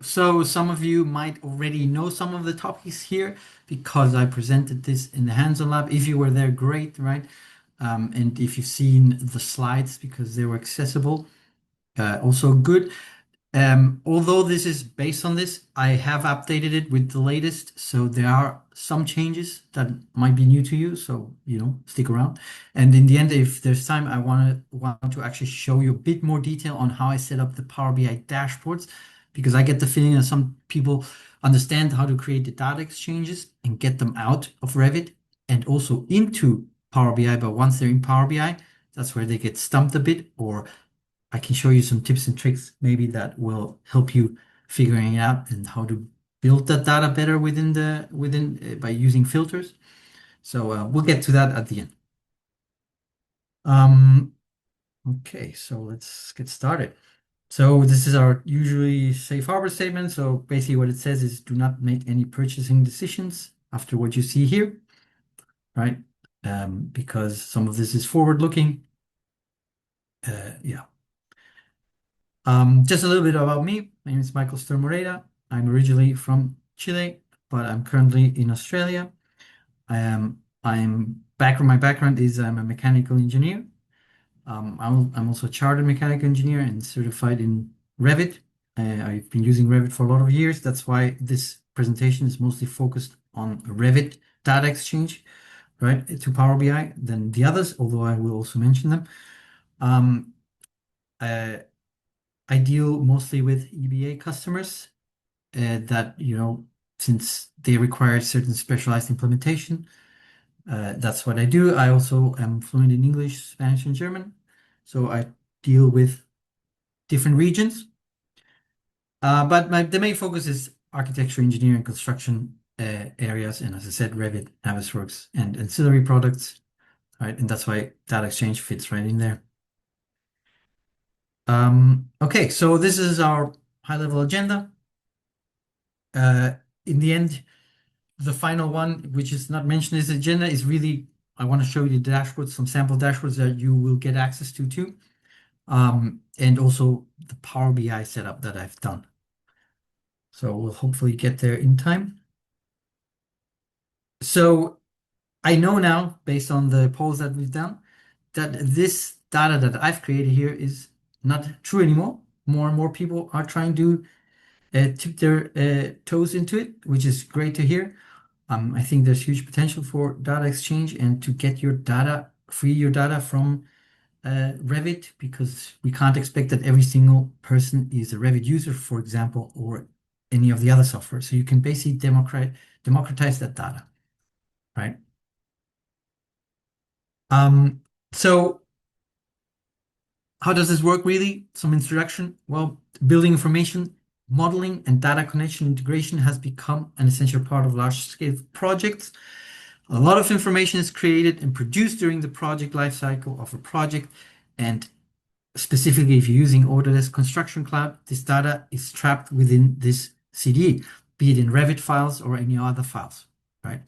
So some of you might already know some of the topics here because I presented this in the hands-on lab. If you were there, great, right? And if you've seen the slides because they were accessible, also good. Although this is based on this, I have updated it with the latest, so there are some changes that might be new to you. So, stick around. And in the end, if there's time, I want to actually show you a bit more detail on how I set up the Power BI dashboards, because I get the feeling that some people understand how to create the data exchanges and get them out of Revit and also into Power BI. But once they're in Power BI, that's where they get stumped a bit, or I can show you some tips and tricks maybe that will help you figuring it out and how to build that data better within by using filters. So we'll get to that at the end. Okay, so let's get started. So this is our usually safe harbor statement. So basically what it says is do not make any purchasing decisions after what you see here, right? Because some of this is forward-looking. Yeah. Just a little bit about me. My name is Michael Sturmoreda. I'm originally from Chile, but I'm currently in Australia. My background is I'm a mechanical engineer. I'm also a chartered mechanical engineer and certified in Revit. I've been using Revit for a lot of years. That's why this presentation is mostly focused on Revit data exchange, right, to Power BI than the others, although I will also mention them. Um, uh, I deal mostly with EBA customers that, since they require certain specialized implementation, that's what I do. I also am fluent in English, Spanish, and German. So I deal with different regions. But the main focus is architecture, engineering, construction areas. And as I said, Revit, Navisworks, and ancillary products, right? And that's why data exchange fits right in there. Okay, so this is our high-level agenda. In the end, the final one, which is not mentioned in this agenda, is really, I want to show you the dashboards, some sample dashboards that you will get access to too. And also the Power BI setup that I've done. So we'll hopefully get there in time. So I know now, based on the polls that we've done, that this data that I've created here is not true anymore. More and more people are trying to tip their toes into it, which is great to hear. I think there's huge potential for data exchange and to get your data, free your data from Revit, because we can't expect that every single person is a Revit user, for example, or any of the other software. So you can basically democratize that data, right? So how does this work really? Some introduction. Well, building information, modeling, and data connection integration has become an essential part of large-scale projects. A lot of information is created and produced during the project lifecycle of a project, and specifically if you're using Autodesk Construction Cloud, this data is trapped within this CDE, be it in Revit files or any other files, right?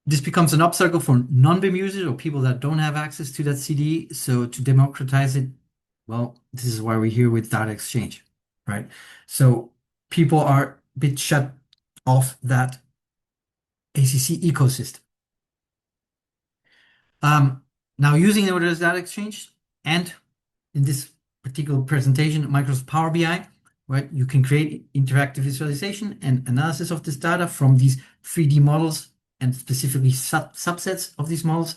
This becomes an obstacle for non-BIM users or people that don't have access to that CDE. So to democratize it, well, this is why we're here with data exchange, right? So people are a bit shut off that ACC ecosystem. Now using Autodesk Data Exchange and in this particular presentation, Microsoft Power BI, right? You can create interactive visualization and analysis of this data from these 3D models and specifically subsets of these models.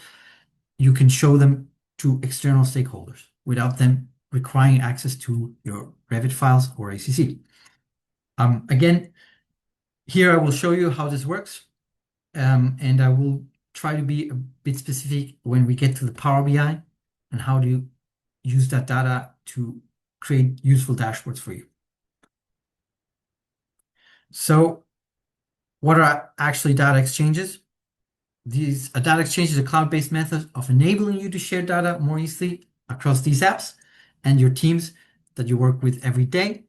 You can show them to external stakeholders without them requiring access to your Revit files or ACC. Again, here I will show you how this works, and I will try to be a bit specific when we get to the Power BI and how to use that data to create useful dashboards for you. So what are actually data exchanges? A data exchange is a cloud-based method of enabling you to share data more easily across these apps and your teams that you work with every day.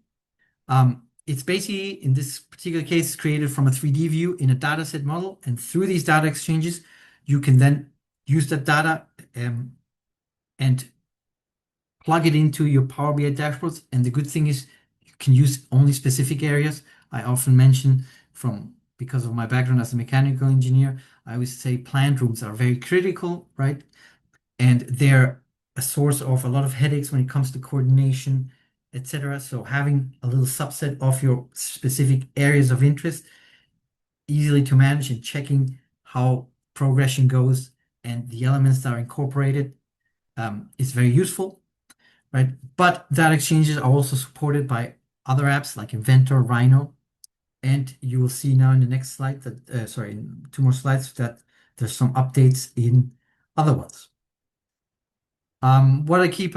It's basically, in this particular case, created from a 3D view in a dataset model. And through these data exchanges, you can then use that data and plug it into your Power BI dashboards. And the good thing is you can use only specific areas. I often mention because of my background as a mechanical engineer, I always say plant rooms are very critical, right? And they're a source of a lot of headaches when it comes to coordination, etc. So having a little subset of your specific areas of interest, easily to manage and checking how progression goes and the elements that are incorporated is very useful, right? But data exchanges are also supported by other apps like Inventor, Rhino, and you will see now in the next slide that, sorry, in two more slides, that there's some updates in other ones. What are key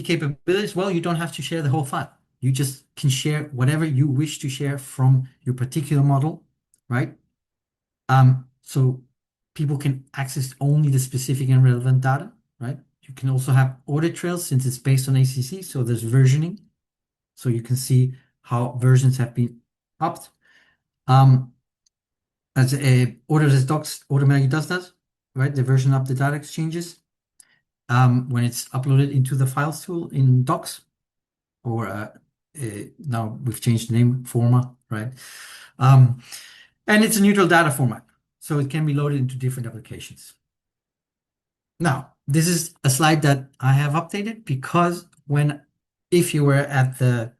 capabilities? Well, you don't have to share the whole file. You just can share whatever you wish to share from your particular model, right? So people can access only the specific and relevant data, right? You can also have audit trails since it's based on ACC, so there's versioning. So you can see how versions have been upped. As Autodesk Docs automatically does that, right? The version up the data exchanges when it's uploaded into the files tool in Docs, or now we've changed the name, Forma, right? And it's a neutral data format, so it can be loaded into different applications. Now, this is a slide that I have updated because if you were at the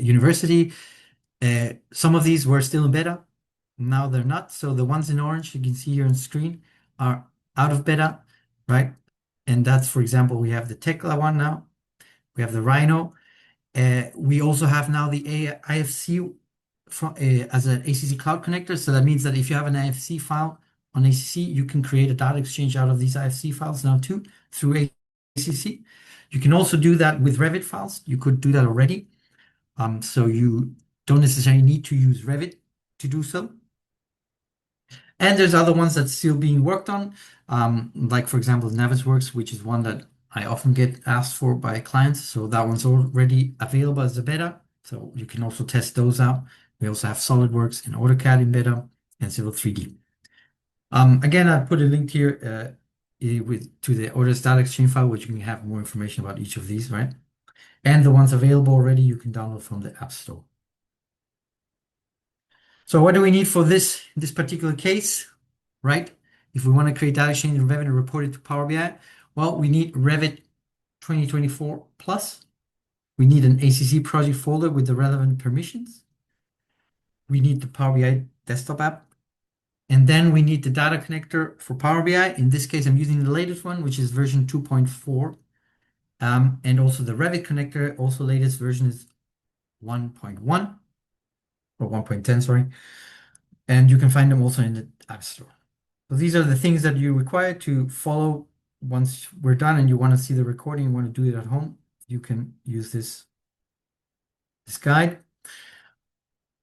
university, some of these were still in beta. Now they're not. So the ones in orange you can see here on screen are out of beta, right? And that's, for example, we have the Tekla one now. We have the Rhino. We also have now the IFC as an ACC Cloud connector. So that means that if you have an IFC file on ACC, you can create a data exchange out of these IFC files now too through ACC. You can also do that with Revit files. You could do that already. So you don't necessarily need to use Revit to do so. And there's other ones that's still being worked on, like for example, Navisworks, which is one that I often get asked for by clients. So that one's already available as a beta. So you can also test those out. We also have SolidWorks and AutoCAD in beta and Civil 3D. Again, I put a link here to the Autodesk Data Exchange file, which you can have more information about each of these, right? And the ones available already, you can download from the App Store. So what do we need for this particular case, right? If we want to create data exchange in Revit and report it to Power BI, well, we need Revit 2024 plus. We need an ACC project folder with the relevant permissions. We need the Power BI desktop app. And then we need the data connector for Power BI. In this case, I'm using the latest one, which is version 2.4. And also the Revit connector, also latest version is 1.1 or 1.10, sorry. And you can find them also in the App Store. So these are the things that you require to follow once we're done and you want to see the recording, you want to do it at home, you can use this guide.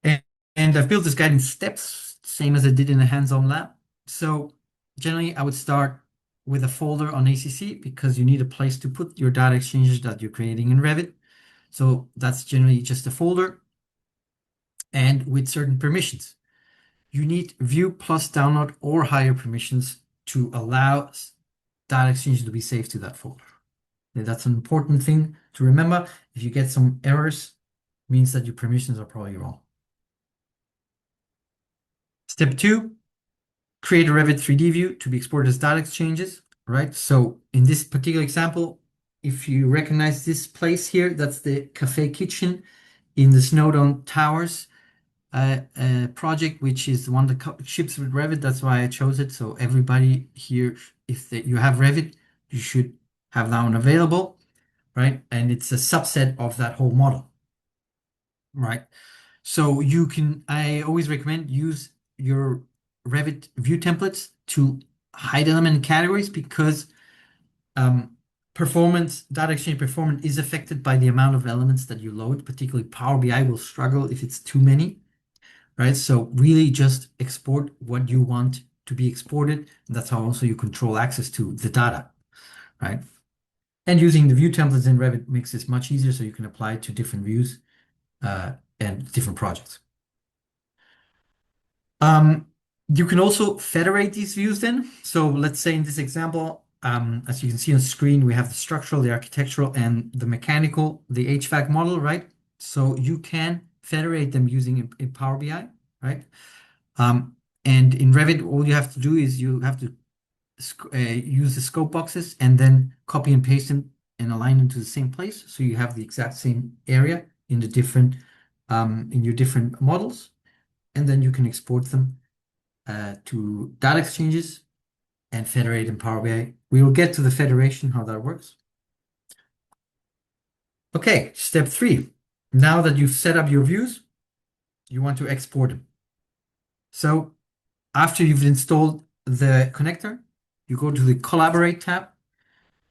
And I've built this guide in steps, same as I did in the hands-on lab. So generally, I would start with a folder on ACC because you need a place to put your data exchanges that you're creating in Revit. So that's generally just a folder and with certain permissions. You need view plus download or higher permissions to allow data exchange to be saved to that folder. Okay, that's an important thing to remember. If you get some errors, it means that your permissions are probably wrong. Step 2, create a Revit 3D view to be exported as data exchanges, right? So in this particular example, if you recognize this place here, that's the cafe kitchen in the Snowdon Towers project, which is the one that ships with Revit. That's why I chose it. So everybody here, if you have Revit, you should have that one available, right? And it's a subset of that whole model, right? So I always recommend use your Revit view templates to hide element categories because data exchange performance is affected by the amount of elements that you load. Particularly Power BI will struggle if it's too many, right? So really just export what you want to be exported. And that's how also you control access to the data, right? And using the view templates in Revit makes this much easier so you can apply it to different views and different projects. You can also federate these views then. So let's say in this example, as you can see on screen, we have the structural, the architectural, and the mechanical, the HVAC model, right? So you can federate them using in Power BI, right? And in Revit, all you have to do is you have to use the scope boxes and then copy and paste them and align them to the same place. So you have the exact same area in the different in your different models, and then you can export them to data exchanges and federate in Power BI. We will get to the federation, how that works. Okay, step 3. Now that you've set up your views, you want to export them. So after you've installed the connector, you go to the Collaborate tab.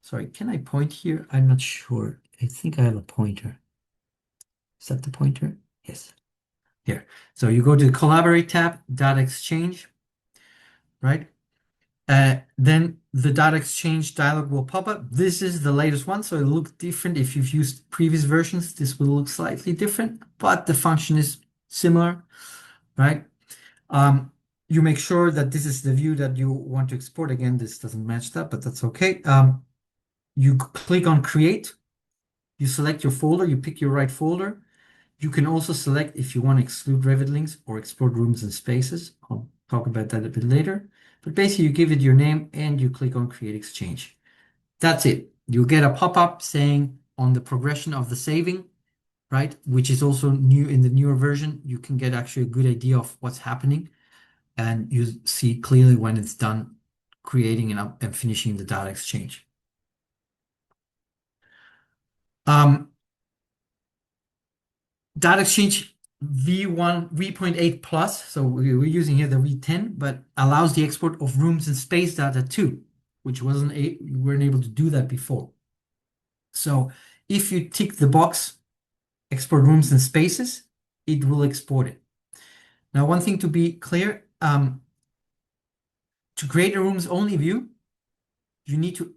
Sorry, can I point here? I'm not sure. I think I have a pointer. Is that the pointer? Yes. Here. So you go to the Collaborate tab, Data Exchange, right? Then the Data Exchange dialog will pop up. This is the latest one, so it'll look different. If you've used previous versions, this will look slightly different, but the function is similar, right? You make sure that this is the view that you want to export. Again, this doesn't match that, but that's okay. You click on Create. You select your folder. You pick your right folder. You can also select if you want to exclude Revit links or export rooms and spaces. I'll talk about that a bit later. But basically, you give it your name and you click on Create Exchange. That's it. You'll get a pop-up saying on the progression of the saving, right? Which is also new in the newer version. You can get actually a good idea of what's happening. And you see clearly when it's done creating and finishing the data exchange. Data exchange V.8 plus, so we're using here the V10, but allows the export of rooms and space data too, which we weren't able to do that before. So if you tick the box, export rooms and spaces, it will export it. Now, one thing to be clear, to create a rooms only view, you need to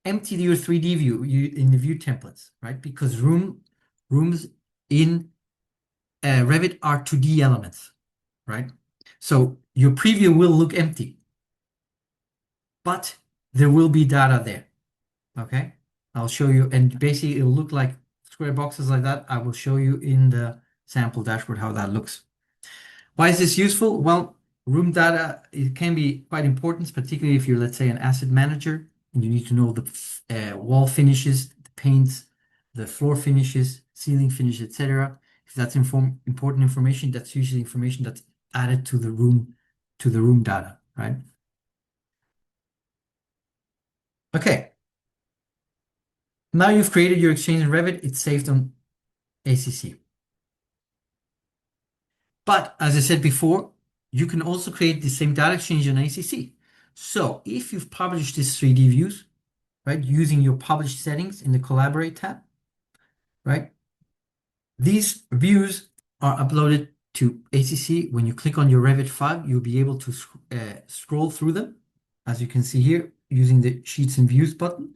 empty your 3D view in the view templates, right? Because rooms in Revit are 2D elements, right? So your preview will look empty, but there will be data there, okay? I'll show you, and basically it'll look like square boxes like that. I will show you in the sample dashboard how that looks. Why is this useful? Well, room data, it can be quite important, particularly if you're, let's say, an asset manager, and you need to know the wall finishes, the paints, the floor finishes, ceiling finish, etc. If that's important information, that's usually information that's added to the room data, right? Okay. Now you've created your exchange in Revit, it's saved on ACC. But as I said before, you can also create the same data exchange on ACC. So if you've published these 3D views, right, using your published settings in the Collaborate tab, right, these views are uploaded to ACC. When you click on your Revit file, you'll be able to scroll through them, as you can see here, using the Sheets and Views button.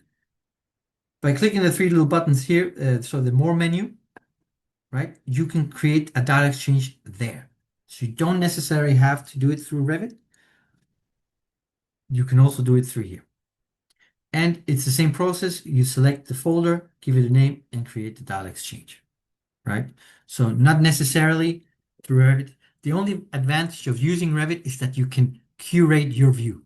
By clicking the 3 little buttons here, so the More menu, right, you can create a data exchange there. So you don't necessarily have to do it through Revit. You can also do it through here. And it's the same process. You select the folder, give it a name, and create the data exchange, right? So not necessarily through Revit. The only advantage of using Revit is that you can curate your view,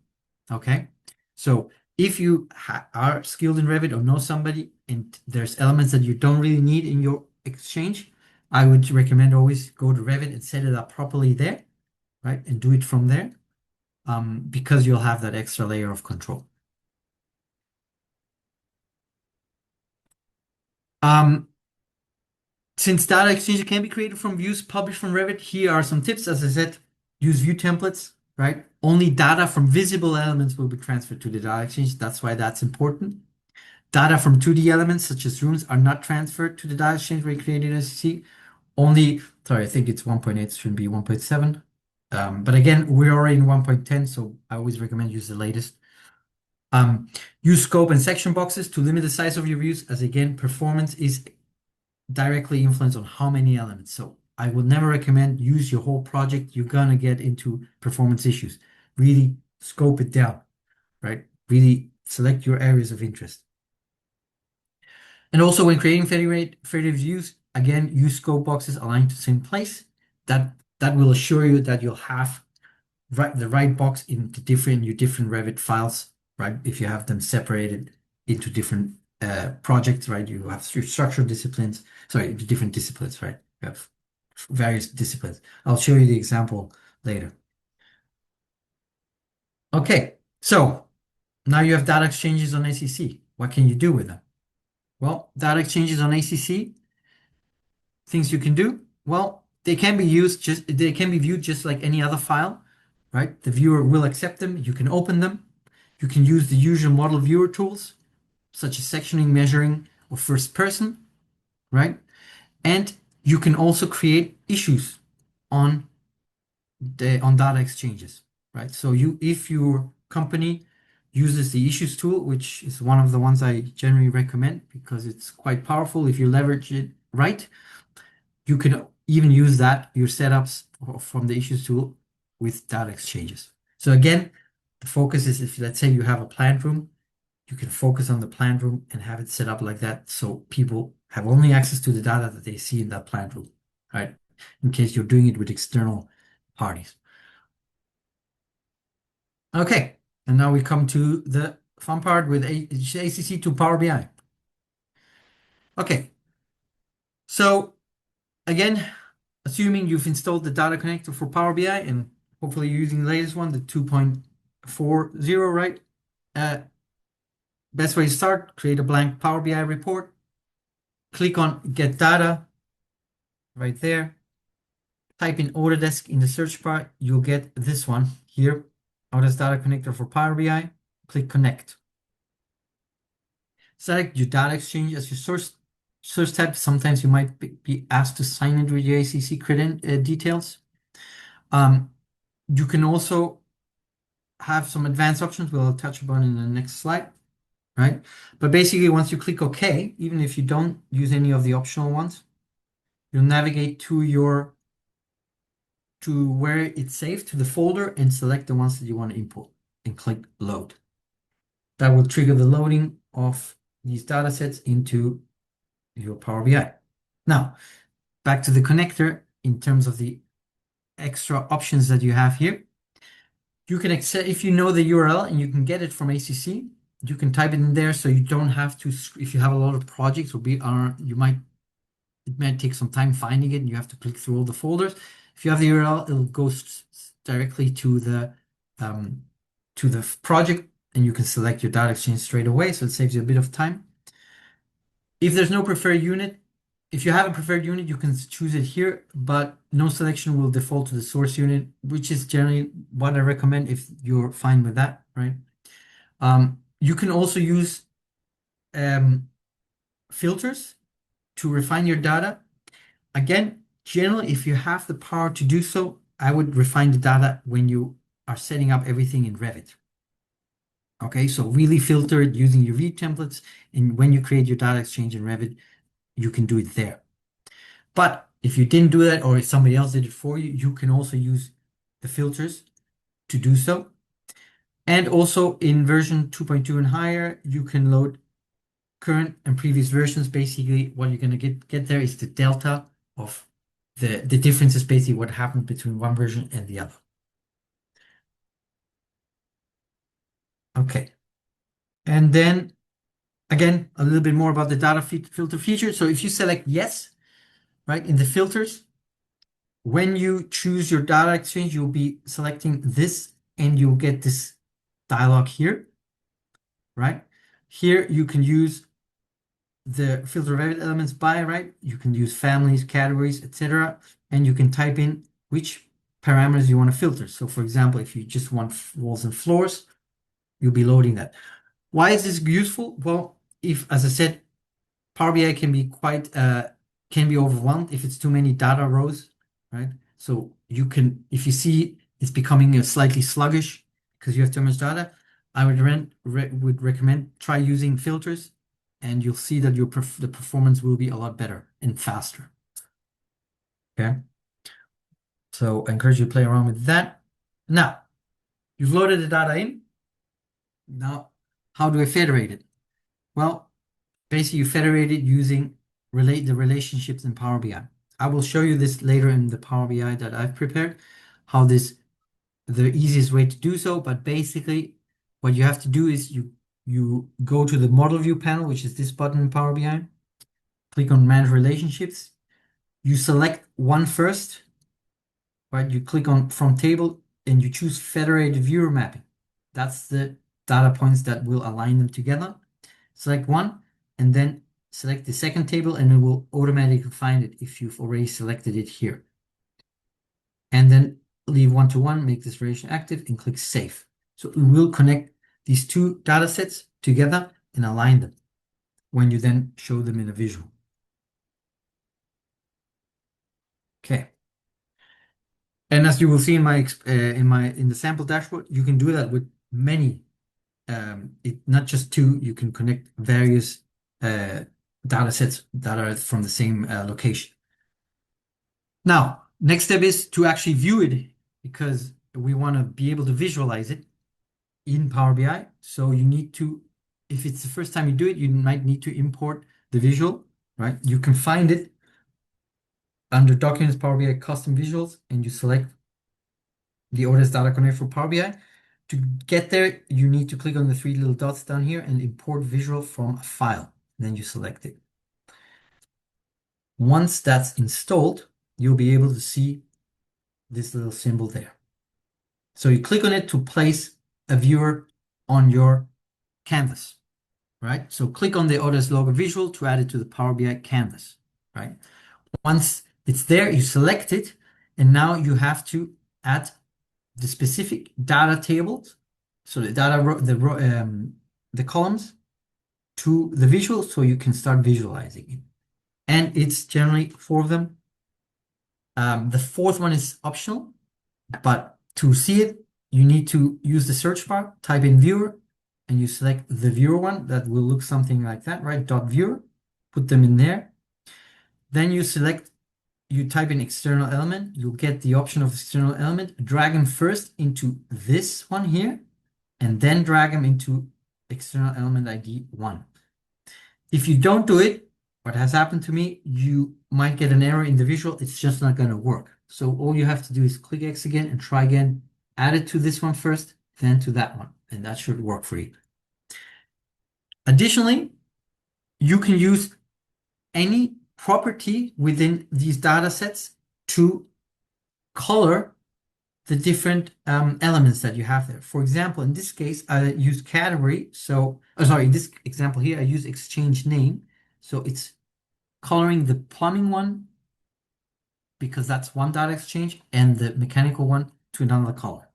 okay? So if you are skilled in Revit or know somebody and there's elements that you don't really need in your exchange, I would recommend always go to Revit and set it up properly there, right? And do it from there, because you'll have that extra layer of control. Since data exchange can be created from views published from Revit, here are some tips. As I said, use view templates, right? Only data from visible elements will be transferred to the data exchange. That's why that's important. Data from 2D elements, such as rooms, are not transferred to the data exchange where you created SCC. Only, sorry, I think it's 1.8, it shouldn't be 1.7. But again, we're already in 1.10, so I always recommend use the latest. Use scope and section boxes to limit the size of your views, as again, performance is directly influenced on how many elements. So I would never recommend use your whole project. You're gonna get into performance issues. Really scope it down, right? Really select your areas of interest. And also when creating federated views, again, use scope boxes aligned to the same place. That will assure you that you'll have the right box in your different Revit files, right? If you have them separated into different projects, right? You have your structural disciplines, sorry, different disciplines, right? You have various disciplines. I'll show you the example later. Okay, so now you have data exchanges on ACC. What can you do with them? Well, data exchanges on ACC, things you can do. Well, they can be viewed just like any other file, right? The viewer will accept them. You can open them. You can use the usual model viewer tools, such as sectioning, measuring, or first person, right? And you can also create issues on data exchanges, right? So if your company uses the issues tool, which is one of the ones I generally recommend because it's quite powerful if you leverage it right, you can even use your setups from the issues tool with data exchanges. So again, the focus is if let's say you have a plant room, you can focus on the plant room and have it set up like that so people have only access to the data that they see in that plant room, right? In case you're doing it with external parties. Okay, and now we come to the fun part with ACC to Power BI. Okay, so again, assuming you've installed the data connector for Power BI and hopefully you're using the latest one, the 2.40, right? Best way to start, create a blank Power BI report, click on Get Data right there, type in Autodesk in the search bar, you'll get this one here, Autodesk Data Connector for Power BI, click Connect. Select your data exchange as your source type. Sometimes you might be asked to sign in with your ACC details. You can also have some advanced options we'll touch upon in the next slide, right? But basically, once you click OK, even if you don't use any of the optional ones, you'll navigate to where it's saved, to the folder, and select the ones that you want to import and click Load. That will trigger the loading of these data sets into your Power BI. Now, back to the connector in terms of the extra options that you have here. You can accept, if you know the URL and you can get it from ACC, you can type it in there so you don't have to, if you have a lot of projects or it might take some time finding it and you have to click through all the folders. If you have the URL, it'll go directly to the project and you can select your data exchange straight away. So it saves you a bit of time. If there's no preferred unit, if you have a preferred unit, you can choose it here, but no selection will default to the source unit, which is generally what I recommend if you're fine with that, right? You can also use filters to refine your data. Again, generally, if you have the power to do so, I would refine the data when you are setting up everything in Revit. Okay, so really filter it using your view templates, and when you create your data exchange in Revit, you can do it there. But if you didn't do that, or if somebody else did it for you, you can also use the filters to do so. And also in version 2.2 and higher, you can load current and previous versions. Basically, what you're going to get there is the delta of the difference is basically what happened between one version and the other. Okay. And then again, a little bit more about the data filter feature. So if you select yes, right, in the filters, when you choose your data exchange, you'll be selecting this and you'll get this dialog here, right? Here you can use the filter Revit elements by, right? You can use families, categories, etc. And you can type in which parameters you want to filter. So for example, if you just want walls and floors, you'll be loading that. Why is this useful? Well, as I said, Power BI can be can be overwhelmed if it's too many data rows, right? So if you see it's becoming slightly sluggish because you have too much data, I would recommend try using filters, and you'll see that the performance will be a lot better and faster. Okay, so I encourage you to play around with that. Now, you've loaded the data in. Now, how do I federate it? Well, basically you federate it using relate the relationships in Power BI. I will show you this later in the Power BI that I've prepared, how this the easiest way to do so. But basically, what you have to do is you go to the model view panel, which is this button in Power BI, click on manage relationships. You select one first, right? You click on from table and you choose federated viewer mapping. That's the data points that will align them together. Select one and then select the second table and it will automatically find it if you've already selected it here. And then leave one to one, make this relation active and click save. So it will connect these two data sets together and align them when you then show them in a visual. Okay. And as you will see in the sample dashboard, you can do that with many, not just two. You can connect various data sets that are from the same location. Now, next step is to actually view it because we want to be able to visualize it in Power BI. So you need to, if it's the first time you do it, you might need to import the visual, right? You can find it under Documents, Power BI, Custom Visuals, and you select the Autodesk Data Connect for Power BI. To get there, you need to click on the three little dots down here and import visual from a file. Then you select it. Once that's installed, you'll be able to see this little symbol there. So you click on it to place a viewer on your canvas, right? So click on the Autodesk logo visual to add it to the Power BI canvas, right? Once it's there, you select it, and now you have to add the specific data tables, so the data the columns to the visual, so you can start visualizing it. And it's generally 4 of them. The 4th one is optional, but to see it, you need to use the search bar, type in viewer, and you select the viewer one. That will look something like that, right? Dot viewer, put them in there. Then you type in external element, you'll get the option of external element, drag them first into this one here, and then drag them into external element ID 1. If you don't do it, what has happened to me, you might get an error in the visual. It's just not going to work. So all you have to do is click X again and try again. Add it to this one first, then to that one, and that should work for you. Additionally, you can use any property within these data sets to color the different elements that you have there. For example, in this case, I use category. So, in this example here, I use exchange name. So it's coloring the plumbing one because that's one data exchange and the mechanical one to another color.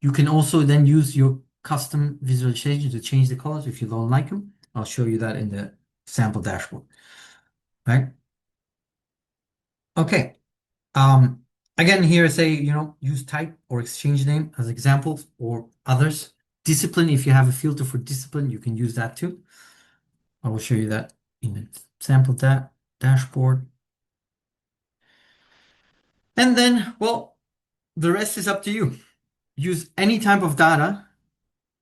You can also then use your custom visualization to change the colors if you don't like them. I'll show you that in the sample dashboard, right? Okay. Again, here I say, use type or exchange name as examples or others. Discipline, if you have a filter for discipline, you can use that too. I will show you that in the sample dashboard. And then, well, the rest is up to you. Use any type of data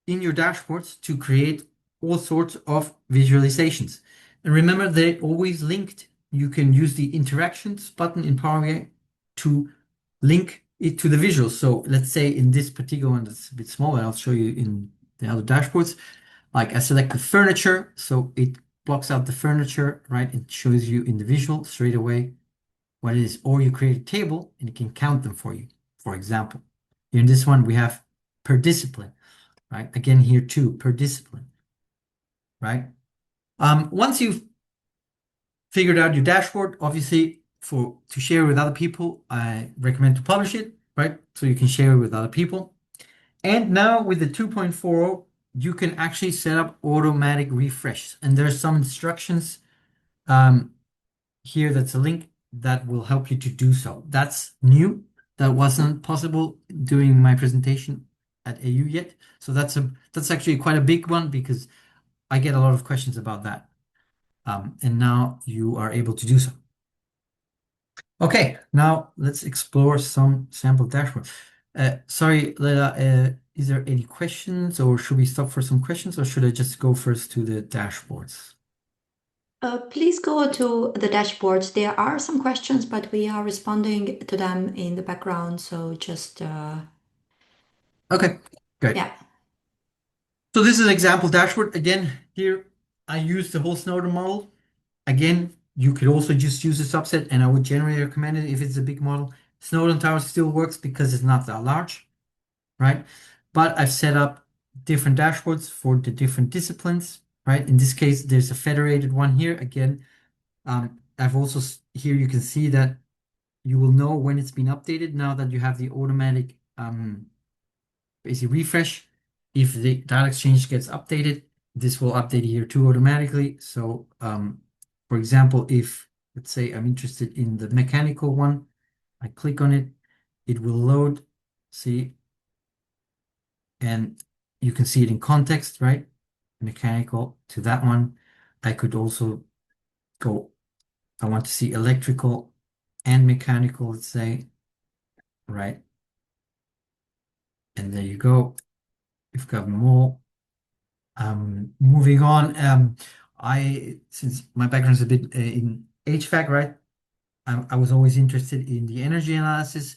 in your dashboards to create all sorts of visualizations. And remember, they're always linked. You can use the interactions button in Power BI to link it to the visuals. So let's say in this particular one that's a bit smaller, I'll show you in the other dashboards. Like I select the furniture, so it blocks out the furniture, right? It shows you in the visual straight away what it is. Or you create a table and it can count them for you. For example, here in this one, we have per discipline, right? Again, here too, per discipline, right? Once you've figured out your dashboard, obviously to share with other people, I recommend to publish it, right? So you can share it with other people. And now with the 2.40, you can actually set up automatic refresh. And there's some instructions here. That's a link that will help you to do so. That's new. That wasn't possible during my presentation at AU yet. So that's actually quite a big one because I get a lot of questions about that. And now you are able to do so. Okay, now let's explore some sample dashboard. Sorry, Leila, is there any questions, or should we stop for some questions, or should I just go first to the dashboards? Please go to the dashboards. There are some questions, but we are responding to them in the background. So just, Okay, great. yeah. So this is an example dashboard. Again, here I use the whole Snowden model. Again, you could also just use a subset, and I would generally recommend it if it's a big model. Snowden Tower still works because it's not that large, right? But I've set up different dashboards for the different disciplines, right? In this case, there's a federated one here. Again, I've also here you can see that you will know when it's been updated now that you have the automatic basically refresh. If the data exchange gets updated, this will update here too automatically. So for example, if let's say I'm interested in the mechanical one, I click on it, it will load, see, and you can see it in context, right? Mechanical to that one. I could also go, I want to see electrical and mechanical, let's say, right? And there you go. We've got more. Moving on, since my background is a bit in HVAC, right? I was always interested in the energy analysis.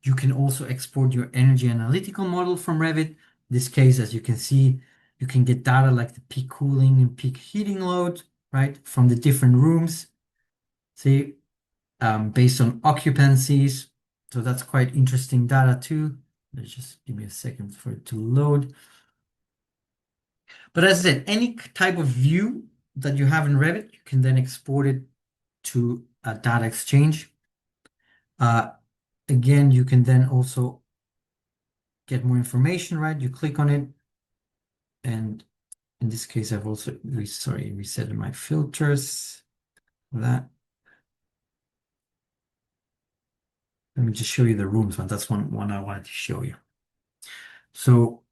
You can also export your energy analytical model from Revit. In this case, as you can see, you can get data like the peak cooling and peak heating load, right, from the different rooms. See, based on occupancies. So that's quite interesting data too. Let's just give me a second for it to load. But as I said, any type of view that you have in Revit, you can then export it to a data exchange. Again, you can then also get more information, right? You click on it, and in this case, I've also reset my filters for that. Let me just show you the rooms one. That's one I wanted to show you. So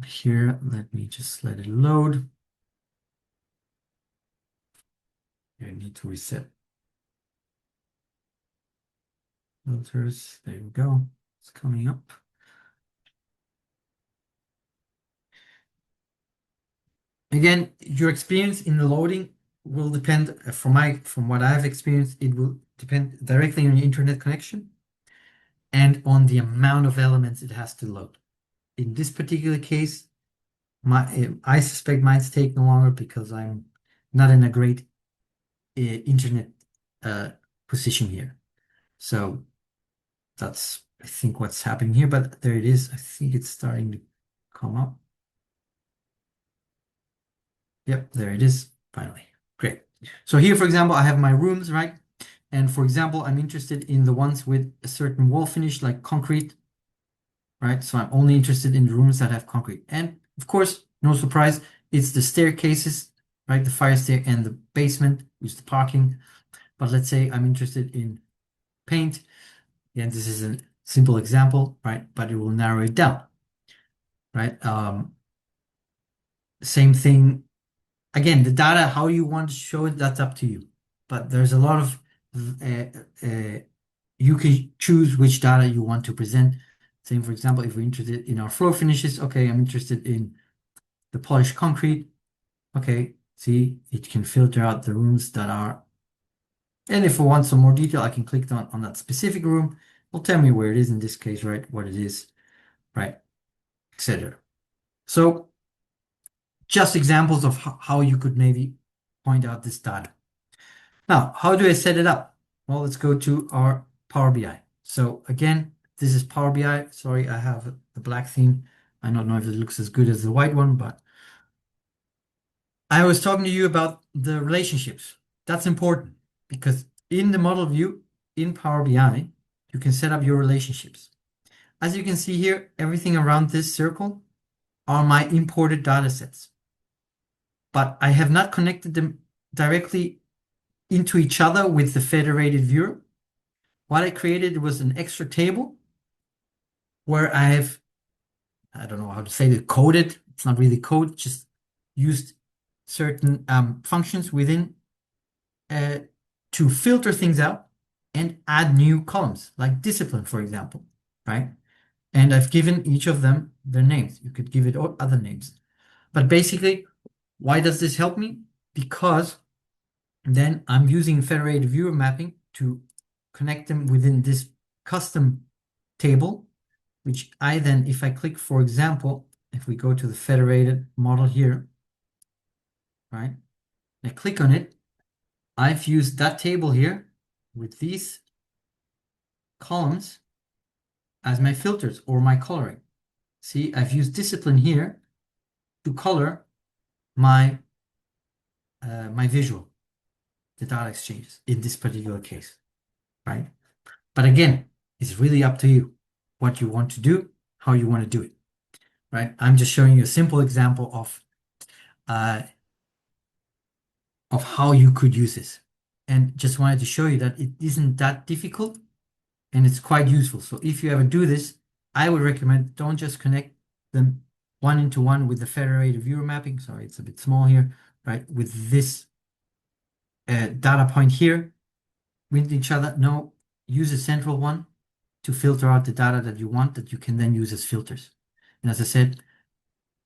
here, let me just let it load. I need to reset filters. There we go. It's coming up. Again, your experience in the loading will depend, from what I've experienced, it will depend directly on your internet connection and on the amount of elements it has to load. In this particular case, I suspect mine's taking longer because I'm not in a great internet position here. So that's, I think, what's happening here. But there it is. I think it's starting to come up. Yep, there it is. Finally. Great. So here, for example, I have my rooms, right? And for example, I'm interested in the ones with a certain wall finish, like concrete, right? So I'm only interested in the rooms that have concrete. And of course, no surprise, it's the staircases, right? The fire stair and the basement, which is the parking. But let's say I'm interested in paint. Again, this is a simple example, right? But it will narrow it down, right? Same thing. Again, the data, how you want to show it, that's up to you. But there's a lot of, you can choose which data you want to present. Same, for example, if we're interested in our floor finishes, okay, I'm interested in the polished concrete. Okay, see, it can filter out the rooms that are, and if I want some more detail, I can click on that specific room. It'll tell me where it is in this case, right? What it is, right? Etc. So just examples of how you could maybe point out this data. Now, how do I set it up? Well, let's go to our Power BI. So again, this is Power BI. Sorry, I have the black theme. I don't know if it looks as good as the white one, but I was talking to you about the relationships. That's important because in the model view in Power BI, you can set up your relationships. As you can see here, everything around this circle are my imported data sets. But I have not connected them directly into each other with the federated viewer. What I created was an extra table where I don't know how to say it, coded. It's not really code, just used certain functions within to filter things out and add new columns, like discipline, for example, right? And I've given each of them their names. You could give it other names. But basically, why does this help me? Because then I'm using federated viewer mapping to connect them within this custom table, which I then, if I click, for example, if we go to the federated model here, right? I click on it. I've used that table here with these columns as my filters or my coloring. See, I've used discipline here to color my my visual, the data exchanges in this particular case, right? But again, it's really up to you what you want to do, how you want to do it, right? I'm just showing you a simple example of how you could use this, and just wanted to show you that it isn't that difficult and it's quite useful. So if you ever do this, I would recommend don't just connect them one-to-one with the federated viewer mapping. Sorry, it's a bit small here, right? With this data point here with each other. No, use a central one to filter out the data that you want that you can then use as filters. And as I said,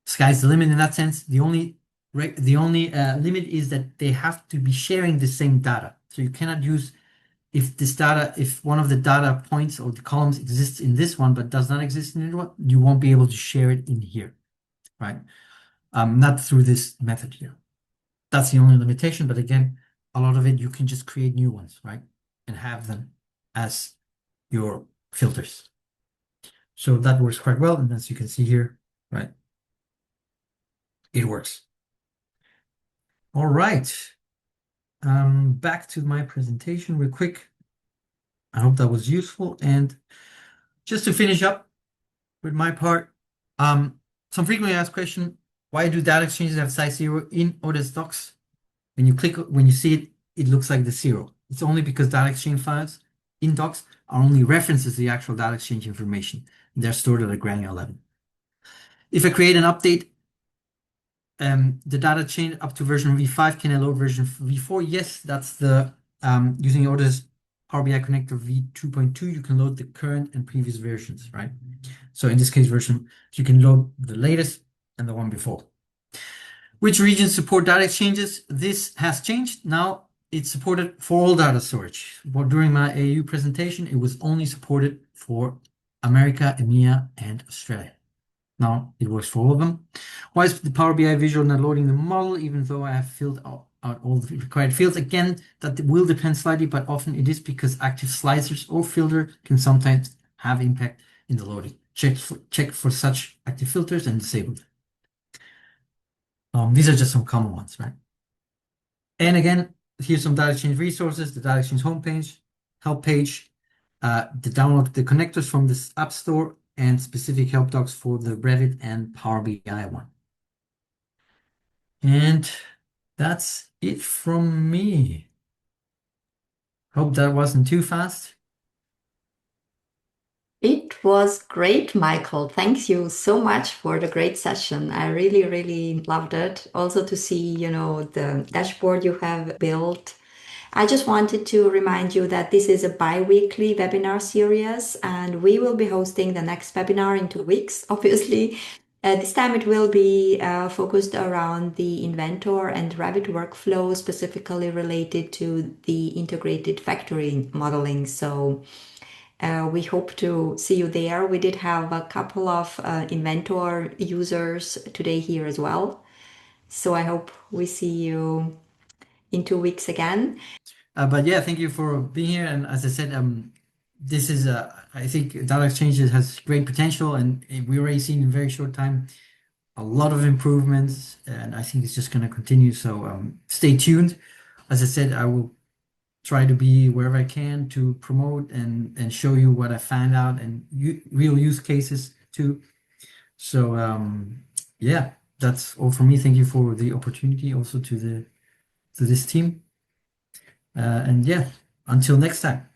sky's the limit in that sense. The only limit is that they have to be sharing the same data. So you cannot use if one of the data points or the columns exists in this one but does not exist in it, you won't be able to share it in here, right? Not through this method here. That's the only limitation. But again, a lot of it you can just create new ones, right, and have them as your filters. So that works quite well, and as you can see here, right, it works. All right. Back to my presentation real quick. I hope that was useful. And just to finish up with my part, some frequently asked question, why do data exchanges have size 0 in Autodesk docs? When you see it, it looks like the 0. It's only because data exchange files in docs are only references to the actual data exchange information. They're stored at a granular level. If I create an update, the data chain up to version v5, can I load version v4? Yes, that's the using Autodesk Power BI connector v2.2, you can load the current and previous versions, right? So in this case, you can load the latest and the one before. Which regions support data exchanges? This has changed. Now it's supported for all data storage. But during my AU presentation, it was only supported for America, EMEA, and Australia. Now it works for all of them. Why is the Power BI visual not loading the model, even though I have filled out all the required fields? Again, that will depend slightly, but often it is because active slicers or filter can sometimes have impact in the loading. Check for such active filters and disable them. These are just some common ones, right? And again, here's some data exchange resources, the data exchange homepage, help page, the download the connectors from this app store, and specific help docs for the Revit and Power BI one. And that's it from me. Hope that wasn't too fast. It was great, Michael. Thank you so much for the great session. I really, really loved it. Also to see, the dashboard you have built. I just wanted to remind you that this is a bi-weekly webinar series, and we will be hosting the next webinar in 2 weeks, obviously. This time it will be focused around the Inventor and Revit workflow, specifically related to the integrated factory modeling. So we hope to see you there. We did have a couple of Inventor users today here as well. So I hope we see you in 2 weeks again. But yeah, thank you for being here. And as I said, this is, I think data exchanges has great potential, and we already seen in a very short time a lot of improvements, and I think it's just going to continue. So stay tuned. As I said, I will try to be wherever I can to promote and show you what I found out and real use cases too. So yeah, that's all from me. Thank you for the opportunity, also to this team. And yeah, until next time.